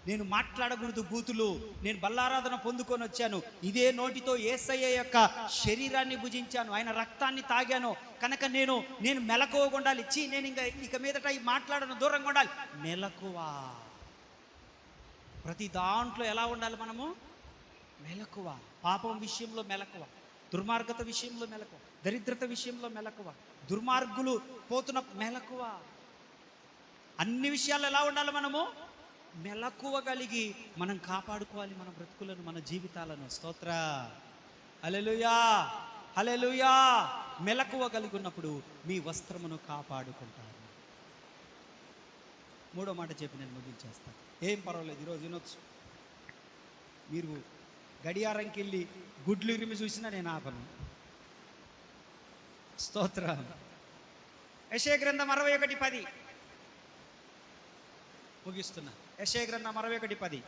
నేను మాట్లాడకూడదు బూతులు, నేను బల్లారాధన పొందుకొని వచ్చాను, ఇదే నోటితో యేసయ్య యొక్క శరీరాన్ని భుజించాను, ఆయన రక్తాన్ని తాగాను, కనుక నేను మెలకువగా ఉండాలి. నేను ఇక మీదట ఈ మాట్లాడను, దూరంగా ఉండాలి. మెలకువ. ప్రతి దాంట్లో ఎలా ఉండాలి మనము? మెలకువ. పాపం విషయంలో మెలకువ, దుర్మార్గత విషయంలో మెలకువ, దరిద్రత విషయంలో మెలకువ, దుర్మార్గులు పోతున్న మెలకువ. అన్ని విషయాలు ఎలా ఉండాలి? మనము మెలకువ కలిగి మనం కాపాడుకోవాలి మన బ్రతుకులను, మన జీవితాలను. స్తోత్ర. హల్లెలూయా. హల్లెలూయా. మెలకువ కలిగి ఉన్నప్పుడు మీ వస్త్రమును కాపాడుకుంటారు. మూడో మాట చెప్పి నేను ముగించేస్తాను. ఏం పర్వాలేదు, ఈరోజు వినొచ్చు. మీరు గడియారంకి వెళ్ళి గుడ్లు ఇరిమి చూసినా నేను ఆపను. స్తోత్రం. యెషయా గ్రంథం 61:10 ముగిస్తున్నా. యెషయా గ్రంథం 61:10.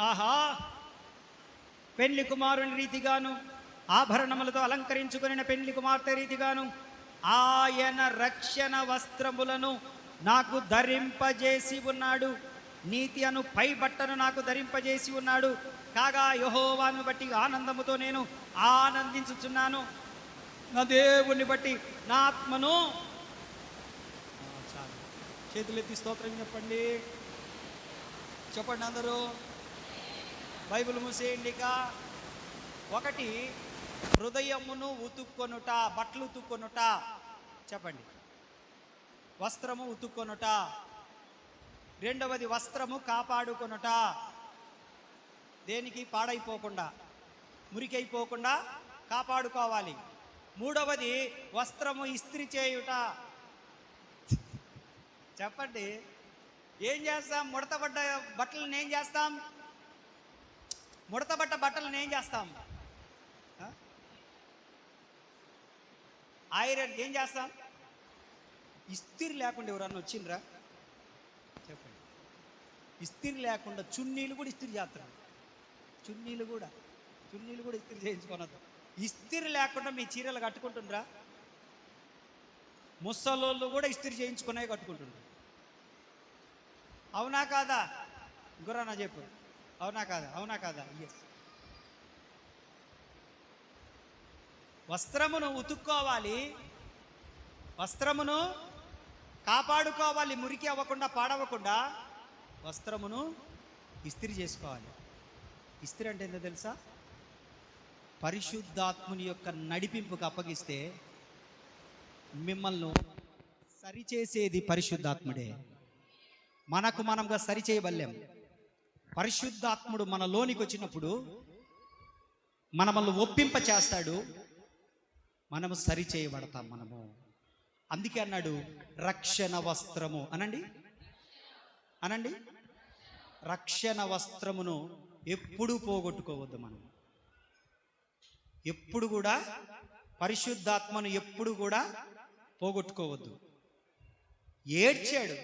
ఆహా, పెళ్లి కుమారుని రీతిగాను ఆభరణములతో అలంకరించుకుని పెళ్లి కుమార్తె రీతిగాను ఆయన రక్షణ వస్త్రములను నాకు ధరింపజేసి ఉన్నాడు. నీతి అను పై బట్టను నాకు ధరింపజేసి ఉన్నాడు. కాగా యెహోవాను బట్టి ఆనందముతో నేను ఆనందించుచున్నాను. నా దేవుణ్ణి బట్టి నా ఆత్మను. చాలు, చేతులెత్తి స్తోత్రం చెప్పండి. చెప్పండి అందరూ. బైబిల్ మూసేయండి. ఇక 1, హృదయమును ఉతుక్కొనుట, బట్టలు ఉతుక్కొనుట. చెప్పండి. వస్త్రము ఉతుక్కొనుట. 2వది వస్త్రము కాపాడుకొనుట. దేనికి? పాడైపోకుండా, మురికైపోకుండా కాపాడుకోవాలి. 3వది వస్త్రము ఇస్త్రీ చేయుట. చెప్పండి. ఏం చేస్తాం? ముడతబడ్డ బట్టలను ఏం చేస్తాం? ముడతబడ్డ బట్టలను ఏం చేస్తాం? ఐరన్ ఏం చేస్తాం? ఇస్త్రీ లేకుండా ఎవరన్నా వచ్చిండ్రా? చెప్పండి. ఇస్త్రీ లేకుండా చున్నీలు కూడా ఇస్త్రీ చేస్తారు. చున్నీలు కూడా ఇస్త్రీ చేయించుకోనద్దు. ఇస్త్రీ లేకుండా మీ చీరలు కట్టుకుంటుండ్రా? ముసలోళ్ళు కూడా ఇస్త్రీ చేయించుకునే కట్టుకుంటుండ్రు. అవునా కాదా? గురానా చెప్పు. అవునా కాదా? అవునా కాదా? ఎస్. వస్త్రమును ఉతుక్కోవాలి, వస్త్రమును కాపాడుకోవాలి, మురికి అవ్వకుండా, పాడవకుండా వస్త్రమును ఇస్త్రీ చేసుకోవాలి. ఇస్త్రీ అంటే ఏంటో తెలుసా? పరిశుద్ధాత్ముని యొక్క నడిపింపుకు అప్పగిస్తే మిమ్మల్ని సరిచేసేది పరిశుద్ధాత్ముడే. మనకు మనంగా సరిచేయబల్లేం. పరిశుద్ధాత్ముడు మన లోనికి వచ్చినప్పుడు మనల్ని ఒప్పింప చేస్తాడు, మనము సరిచేయబడతాం. మనము అందుకే అన్నాడు రక్షణ వస్త్రము అనండి. రక్షణ వస్త్రమును ఎప్పుడు పోగొట్టుకోవద్దు. మనం ఎప్పుడు కూడా పరిశుద్ధాత్మను ఎప్పుడు కూడా పోగొట్టుకోవద్దు. ఏడ్చాడు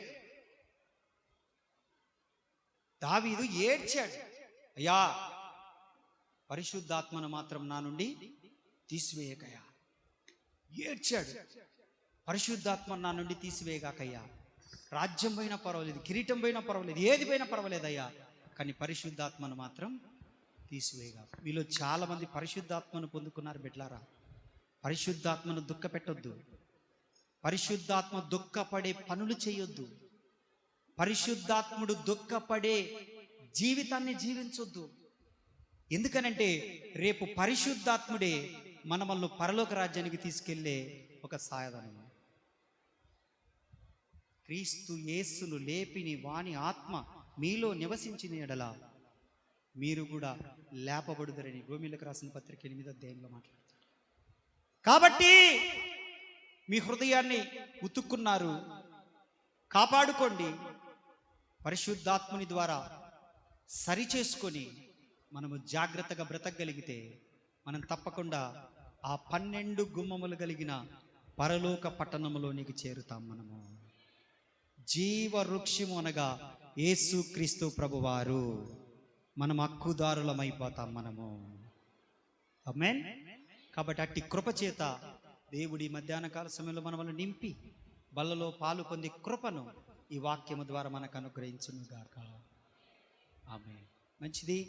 దావీదు, ఏడ్చాడు, అయ్యా పరిశుద్ధాత్మను మాత్రం నా నుండి తీసివేయకయ్యా. ఏడ్చాడు, పరిశుద్ధాత్మను నా నుండి తీసివేయగాకయ్యా. రాజ్యం పోయినా పర్వాలేదు, కిరీటం పోయినా పర్వాలేదు, ఏది పోయినా పర్వాలేదయ్యా, కానీ పరిశుద్ధాత్మను మాత్రం తీసివేయగా. మీలో చాలా మంది పరిశుద్ధాత్మను పొందుకున్నారు బిడ్డలారా. పరిశుద్ధాత్మను దుఃఖ పెట్టొద్దు. పరిశుద్ధాత్మ దుఃఖపడే పనులు చేయొద్దు. పరిశుద్ధాత్ముడు దుఃఖపడే జీవితాన్ని జీవించొద్దు. ఎందుకనంటే రేపు పరిశుద్ధాత్ముడే మనల్ని పరలోక రాజ్యానికి తీసుకెళ్లే ఒక సాయధనం. క్రీస్తు యేసును లేపిని వాని ఆత్మ మీలో నివసించిన ఎడల మీరు కూడా లేపబడుదరని రోమీయులకు రాసిన పత్రిక 8వ అధ్యాయంలో మాట్లాడతాడు. కాబట్టి మీ హృదయాన్ని ఉతుక్కున్నారు, కాపాడుకోండి. పరిశుద్ధాత్ముని ద్వారా సరిచేసుకొని మనము జాగ్రత్తగా బ్రతకగలిగితే మనం తప్పకుండా ఆ 12 గుమ్మములు కలిగిన పరలోక పట్టణములోనికి చేరుతాం. మనము జీవ వృక్షము అనగా యేసు క్రీస్తు ప్రభువారు. మనం హక్కుదారులమైపోతాం మనము. ఆమేన్. కాబట్టి అట్టి కృప చేత దేవుడి మధ్యాహ్న కాల సమయంలో మనల్ని నింపి బల్లలో పాలు పొందే కృపను ఈ వాక్యము ద్వారా మనకు అనుగ్రహించును గాక. ఆమేన్. మంచిది.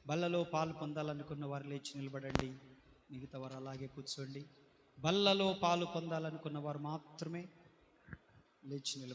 బల్లలో పాలు పొందాలనుకున్న వారు లేచి నిలబడండి. మిగతా వారు అలాగే కూర్చోండి. బల్లలో పాలు పొందాలనుకున్న వారు మాత్రమే లేచి నిలబడండి.